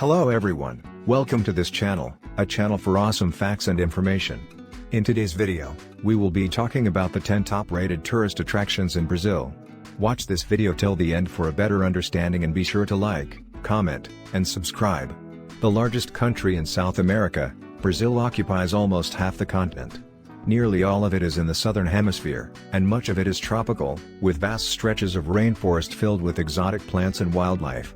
Hello everyone, welcome to this channel, a channel for awesome facts and information. In today's video, we will be talking about the 10 top-rated tourist attractions in Brazil. Watch this video till the end for a better understanding and be sure to like, comment, and subscribe. The largest country in South America, Brazil occupies almost half the continent. Nearly all of it is in the southern hemisphere, and much of it is tropical, with vast stretches of rainforest filled with exotic plants and wildlife.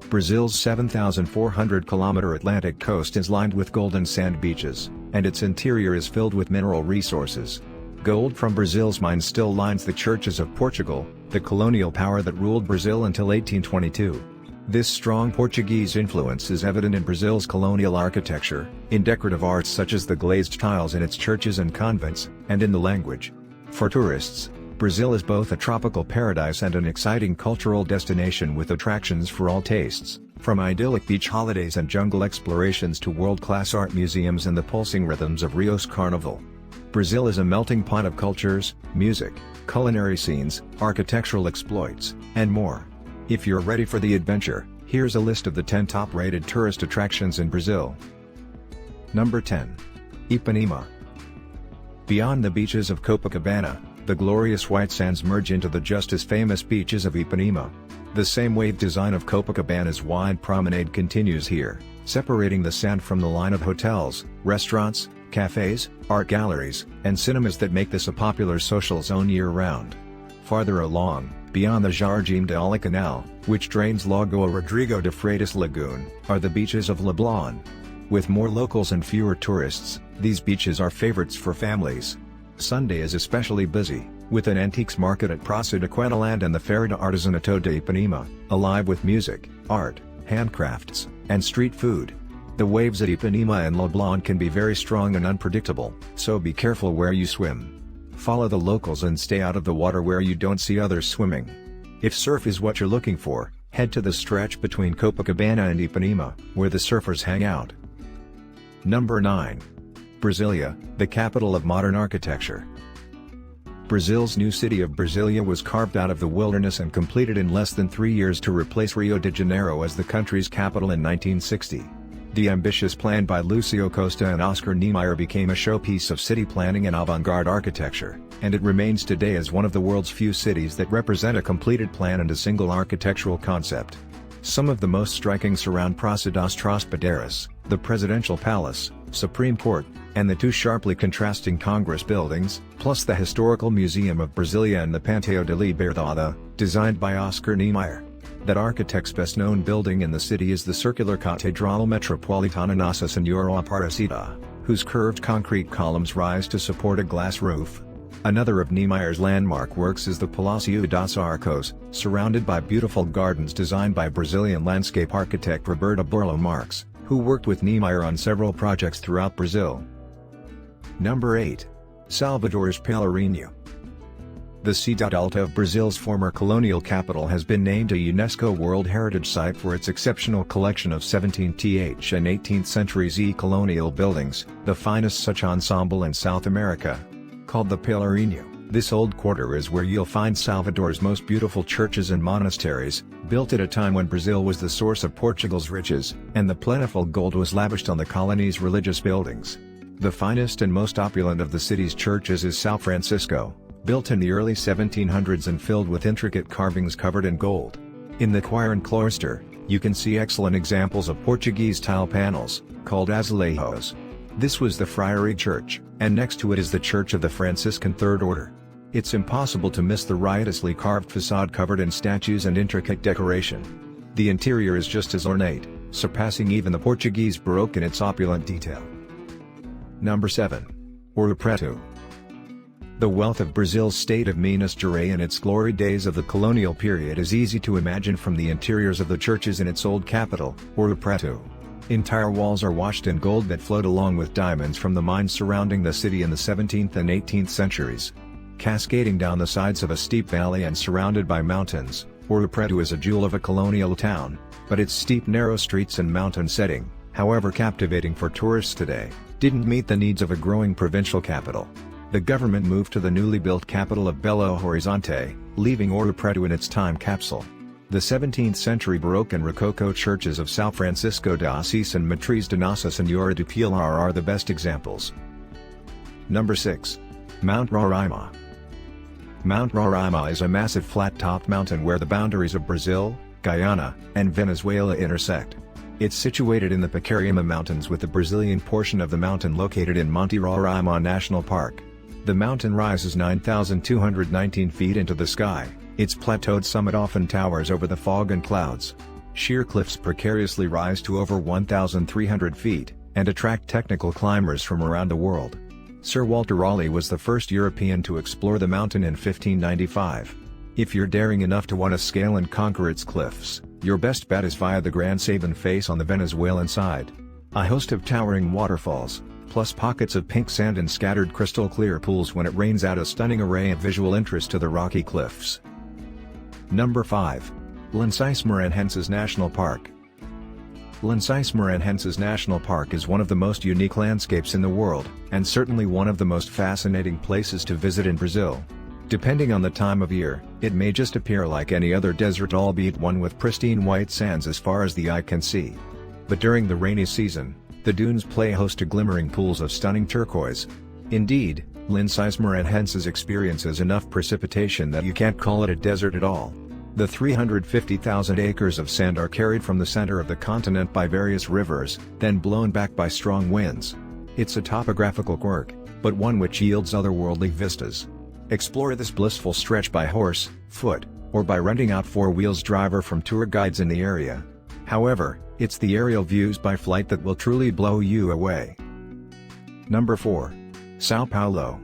Brazil's 7,400-kilometer Atlantic coast is lined with golden sand beaches, and its interior is filled with mineral resources. Gold from Brazil's mines still lines the churches of Portugal, the colonial power that ruled Brazil until 1822. This strong Portuguese influence is evident in Brazil's colonial architecture, in decorative arts such as the glazed tiles in its churches and convents, and in the language. For tourists, Brazil is both a tropical paradise and an exciting cultural destination with attractions for all tastes, from idyllic beach holidays and jungle explorations to world-class art museums and the pulsing rhythms of Rio's carnival. Brazil is a melting pot of cultures, music, culinary scenes, architectural exploits, and more. If you're ready for the adventure, here's a list of the 10 top-rated tourist attractions in Brazil. Number 10. Ipanema. Beyond the beaches of Copacabana, the glorious white sands merge into the just as famous beaches of Ipanema. The same wave design of Copacabana's wide promenade continues here, separating the sand from the line of hotels, restaurants, cafes, art galleries, and cinemas that make this a popular social zone year-round. Farther along, beyond the Jardim de Olho Canal, which drains Lagoa Rodrigo de Freitas Lagoon, are the beaches of Leblon. With more locals and fewer tourists, these beaches are favorites for families. Sunday is especially busy, with an antiques market at Praça de Quedaland and the Feira de Artesanato de Ipanema, alive with music, art, handcrafts, and street food. The waves at Ipanema and Leblon can be very strong and unpredictable, so be careful where you swim. Follow the locals and stay out of the water where you don't see others swimming. If surf is what you're looking for, head to the stretch between Copacabana and Ipanema, where the surfers hang out. Number 9. Brasilia, the capital of modern architecture. Brazil's new city of Brasilia was carved out of the wilderness and completed in less than 3 years to replace Rio de Janeiro as the country's capital in 1960. The ambitious plan by Lucio Costa and Oscar Niemeyer became a showpiece of city planning and avant-garde architecture, and it remains today as one of the world's few cities that represent a completed plan and a single architectural concept. Some of the most striking surround Praça das Traspadeiras, the Presidential Palace, Supreme Court, and the two sharply contrasting Congress buildings, plus the Historical Museum of Brasilia and the Passeio da Liberdade, designed by Oscar Niemeyer. That architect's best-known building in the city is the circular Catedral Metropolitana Nossa Senhora Aparecida, whose curved concrete columns rise to support a glass roof. Another of Niemeyer's landmark works is the Palácio das Arcos, surrounded by beautiful gardens designed by Brazilian landscape architect Roberto Borlo Marques, who worked with Niemeyer on several projects throughout Brazil. Number 8. Salvador's Pelourinho. The Cidade Alta of Brazil's former colonial capital has been named a UNESCO World Heritage Site for its exceptional collection of 17th and 18th centuries colonial buildings, the finest such ensemble in South America. Called the Pelourinho, this old quarter is where you'll find Salvador's most beautiful churches and monasteries, built at a time when Brazil was the source of Portugal's riches, and the plentiful gold was lavished on the colony's religious buildings. The finest and most opulent of the city's churches is São Francisco, built in the early 1700s and filled with intricate carvings covered in gold. In the choir and cloister, you can see excellent examples of Portuguese tile panels, called azulejos. This was the Friary Church, and next to it is the Church of the Franciscan Third Order. It's impossible to miss the riotously carved facade covered in statues and intricate decoration. The interior is just as ornate, surpassing even the Portuguese Baroque in its opulent detail. Number 7. Ouro Preto. The wealth of Brazil's state of Minas Gerais in its glory days of the colonial period is easy to imagine from the interiors of the churches in its old capital, Ouro Preto. Entire walls are washed in gold that flowed along with diamonds from the mines surrounding the city in the 17th and 18th centuries. Cascading down the sides of a steep valley and surrounded by mountains, Ouro Preto is a jewel of a colonial town, but its steep narrow streets and mountain setting, however captivating for tourists today, didn't meet the needs of a growing provincial capital. The government moved to the newly built capital of Belo Horizonte, leaving Ouro Preto in its time capsule. The 17th-century Baroque and Rococo churches of São Francisco de Assis and Matriz de Nossa Senhora do Pilar are the best examples. Number 6. Mount Roraima. Mount Roraima is a massive flat-topped mountain where the boundaries of Brazil, Guyana, and Venezuela intersect. It's situated in the Pacaraima Mountains with the Brazilian portion of the mountain located in Monte Roraima National Park. The mountain rises 9,219 feet into the sky. Its plateaued summit often towers over the fog and clouds. Sheer cliffs precariously rise to over 1,300 feet, and attract technical climbers from around the world. Sir Walter Raleigh was the first European to explore the mountain in 1595. If you're daring enough to want to scale and conquer its cliffs, your best bet is via the Gran Sabin face on the Venezuelan side. A host of towering waterfalls, plus pockets of pink sand and scattered crystal clear pools when it rains out a stunning array of visual interest to the rocky cliffs. Number 5. Lençóis Maranhenses National Park. Lençóis Maranhenses National Park is one of the most unique landscapes in the world, and certainly one of the most fascinating places to visit in Brazil. Depending on the time of year, it may just appear like any other desert, albeit one with pristine white sands as far as the eye can see. But during the rainy season, the dunes play host to glimmering pools of stunning turquoise. Indeed, Lençóis Maranhenses experiences enough precipitation that you can't call it a desert at all. The 350,000 acres of sand are carried from the center of the continent by various rivers, then blown back by strong winds. It's a topographical quirk, but one which yields otherworldly vistas. Explore this blissful stretch by horse, foot, or by renting out 4-wheels driver from tour guides in the area. However, it's the aerial views by flight that will truly blow you away. Number 4. São Paulo.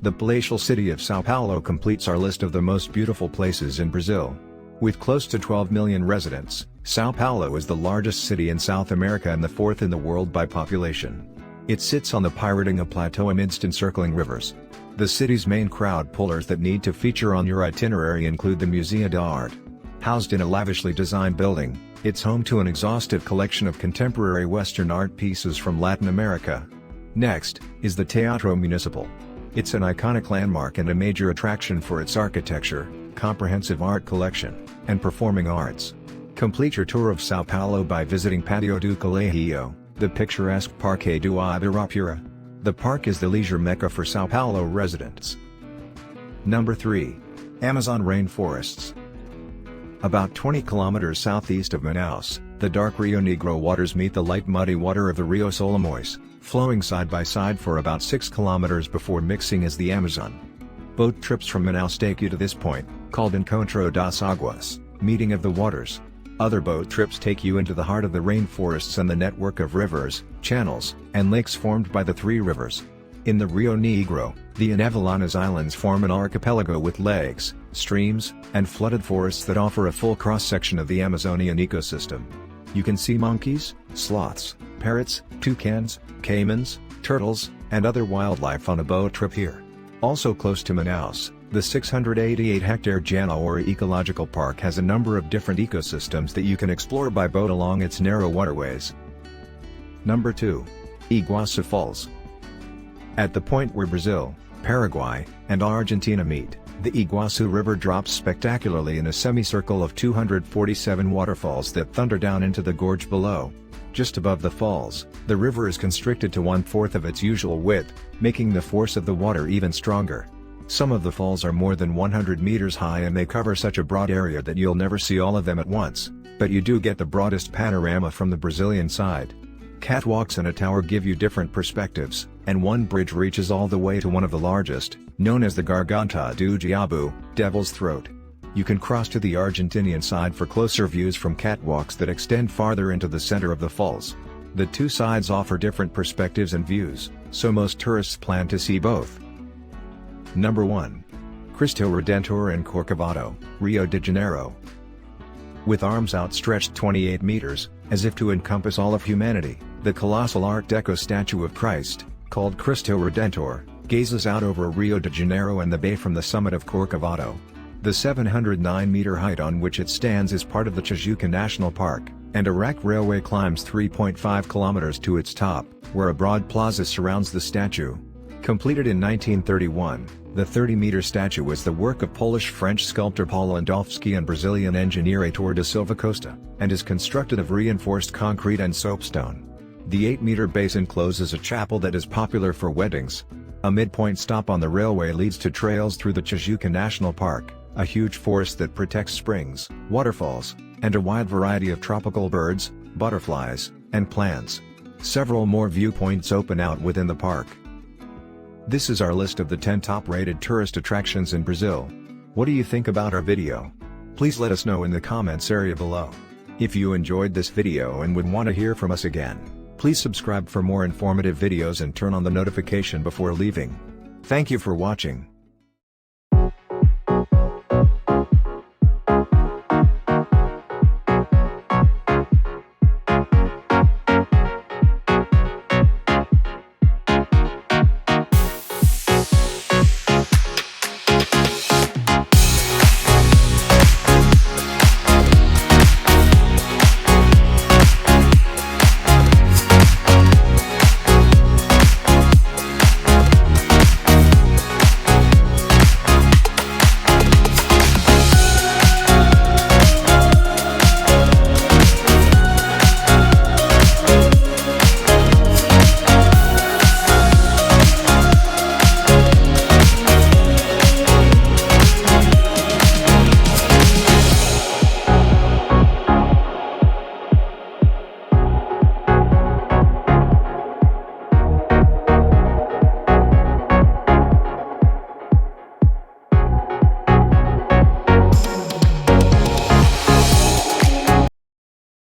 The palatial city of São Paulo completes our list of the most beautiful places in Brazil. With close to 12 million residents, São Paulo is the largest city in South America and the 4th in the world by population. It sits on the Piratinga Plateau amidst encircling rivers. The city's main crowd pullers that need to feature on your itinerary include the Museu de Arte. Housed in a lavishly designed building, it's home to an exhaustive collection of contemporary Western art pieces from Latin America. Next, is the Teatro Municipal. It's an iconic landmark and a major attraction for its architecture, comprehensive art collection, and performing arts. Complete your tour of São Paulo by visiting Patio do Colegio, the picturesque Parque do Ibirapuera. The park is the leisure mecca for São Paulo residents. Number 3. Amazon Rainforests. About 20 kilometers southeast of Manaus, the dark Rio Negro waters meet the light muddy water of the Rio Solimões, flowing side by side for about 6 kilometers before mixing as the Amazon. Boat trips from Manaus take you to this point, called Encontro das Águas, meeting of the waters. Other boat trips take you into the heart of the rainforests and the network of rivers, channels, and lakes formed by the 3 rivers. In the Rio Negro, the Inevilanas Islands form an archipelago with lakes, streams, and flooded forests that offer a full cross-section of the Amazonian ecosystem. You can see monkeys, sloths, parrots, toucans, caimans, turtles, and other wildlife on a boat trip here. Also close to Manaus, the 688-hectare Janaúra Ecological Park has a number of different ecosystems that you can explore by boat along its narrow waterways. Number 2. Iguazu Falls. At the point where Brazil, Paraguay, and Argentina meet, the Iguazu River drops spectacularly in a semicircle of 247 waterfalls that thunder down into the gorge below. Just above the falls, the river is constricted to 1/4 of its usual width, making the force of the water even stronger. Some of the falls are more than 100 meters high and they cover such a broad area that you'll never see all of them at once, but you do get the broadest panorama from the Brazilian side. Catwalks and a tower give you different perspectives, and one bridge reaches all the way to one of the largest, known as the Garganta do Diabo, Devil's Throat. You can cross to the Argentinian side for closer views from catwalks that extend farther into the center of the falls. The two sides offer different perspectives and views, so most tourists plan to see both. Number 1. Cristo Redentor in Corcovado, Rio de Janeiro. With arms outstretched 28 meters, as if to encompass all of humanity, the colossal Art Deco statue of Christ, called Cristo Redentor, gazes out over Rio de Janeiro and the bay from the summit of Corcovado. The 709-meter height on which it stands is part of the Tijuca National Park, and a rack railway climbs 3.5 kilometers to its top, where a broad plaza surrounds the statue. Completed in 1931, The 30-meter statue is the work of Polish-French sculptor Paul Landowski and Brazilian engineer Heitor da Silva Costa, and is constructed of reinforced concrete and soapstone. The 8-meter base encloses a chapel that is popular for weddings. A midpoint stop on the railway leads to trails through the Tijuca National Park, a huge forest that protects springs, waterfalls, and a wide variety of tropical birds, butterflies, and plants. Several more viewpoints open out within the park. This is our list of the 10 top-rated tourist attractions in Brazil. What do you think about our video? Please let us know in the comments area below. If you enjoyed this video and would want to hear from us again, please subscribe for more informative videos and turn on the notification before leaving. Thank you for watching.